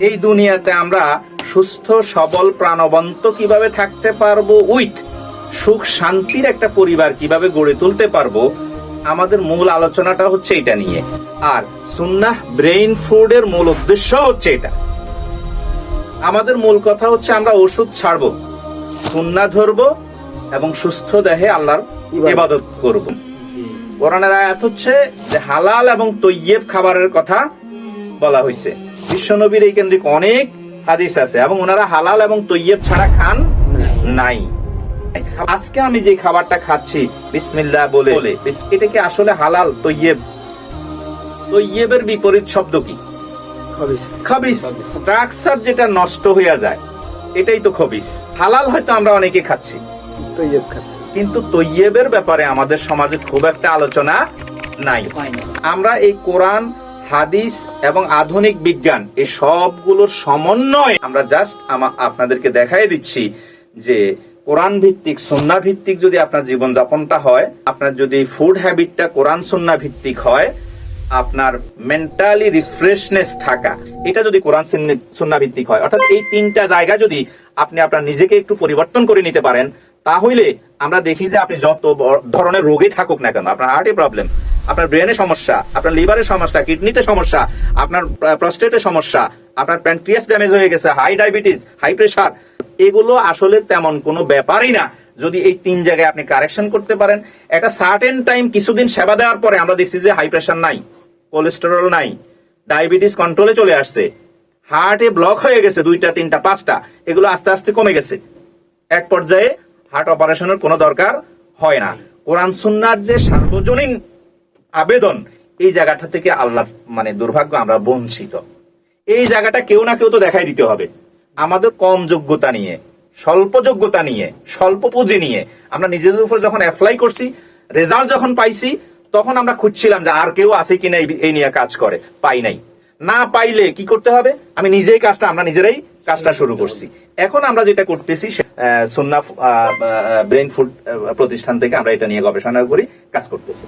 এই দুনিয়াতে আমরা সুস্থ সবল প্রাণবন্ত কিভাবে থাকতে পারবো, উইথ সুখ শান্তির একটা পরিবার কিভাবে গড়ে তুলতে পারবো, আমাদের মূল আলোচনাটা হচ্ছে এটা নিয়ে। আর সুন্নাহ ব্রেইন ফুডের মূল উদ্দেশ্য হচ্ছে এটা। আমাদের মূল কথা হচ্ছে আমরা ওষুধ ছাড়বো, সুন্নাহ ধরবো এবং সুস্থ দেহে আল্লাহর ইবাদত করব। কোরআনের আয়াত হচ্ছে যে হালাল এবং তৈয়ব খাবারের কথা বলা হয়েছে। বিশ্বনবীর এই কেন্দ্রিক অনেক হাদিস আছে এবং ওনারা হালাল এবং তৈয়ব ছাড়া খান নাই। আজকে আমি যে খাবারটা খাচ্ছি বিসমিল্লাহ বলে, এটা কি আসলে হালাল? তৈয়ব, তৈয়বের বিপরীত শব্দ কি? খবিস। স্ট্রাকচার যেটা নষ্ট হয়ে যায় এটাই তো খবিস। হালাল হয়তো আমরা অনেকে খাচ্ছি, কিন্তু তৈয়বের ব্যাপারে আমাদের সমাজে খুব একটা আলোচনা নাই। আমরা এই কোরআন, হাদিস এবং আধুনিক বিজ্ঞান এই সবগুলোর সমন্বয় আমরা জাস্ট আপনাদেরকে দেখাই দিচ্ছি যে কোরআন ভিত্তিক, সুন্নাহ ভিত্তিক যদি আপনার জীবন যাপনটা হয়, আপনার যদি ফুড হ্যাবিটটা কোরআন সুন্নাহ ভিত্তিক হয়, আপনার মেন্টালি রিফ্রেশনেস থাকা এটা যদি কোরআন সুন্নাহ ভিত্তিক হয়, অর্থাৎ এই তিনটা জায়গা যদি আপনি আপনার নিজেকে একটু পরিবর্তন করে নিতে পারেন, তাহলে আমরা দেখি যে আপনি যত ধরনের রোগে থাকুক না কেন, আপনার হার্টে প্রবলেম, আপনার ব্রেনে সমস্যা, আপনার লিভারের সমস্যা, কিডনিতে সমস্যা, আপনার প্রস্টেটের সমস্যা, আপনার প্যানক্রিয়াস ড্যামেজ হয়ে গেছে, হাই ডায়াবেটিস, হাই প্রেসার, এগুলো আসলে তেমন কোনো ব্যাপারই না যদি এই তিন জায়গায় আপনি কারেকশন করতে পারেন। একটা সার্টেন টাইম কিছুদিন সেবা দেওয়ার পরে আমরা দেখছি যে হাই প্রেসার নাই, কোলেস্টেরল নাই, ডায়াবেটিস কন্ট্রোলে চলে আসছে, হার্টে ব্লক হয়ে গেছে 2টা 3টা 5টা, এগুলো আস্তে আস্তে কমে গেছে। এক পর্যায়ে হার্ট অপারেশনের কোনো দরকার হয় না। কোরআন সুন্নাহর যে সার্বজনীন আবেদন, এই জায়গাটা থেকে আল্লাহ দুর্ভাগ্য আমরা বঞ্চিত। এই জায়গাটা কেউ না কেউ তো দেখাই দিতে হবে। আমাদের কম যোগ্যতা নিয়ে, স্বল্প যোগ্যতা নিয়ে, স্বল্প পুঁজি নিয়ে আমরা নিজেদের উপর যখন অ্যাপ্লাই করছি, রেজাল্ট যখন পাইছি, তখন আমরা খুঁজছিলাম যে আর কেউ আছে কিনা এই নিয়ে কাজ করে, পাই নাই। না পাইলে কি করতে হবে, আমরা নিজেরাই কাজটা শুরু করছি। এখন আমরা যেটা করতেছি, সুন্নাহ ব্রেইন ফুড প্রতিষ্ঠান থেকে আমরা এটা নিয়ে গবেষণা করি, কাজ করতেছি।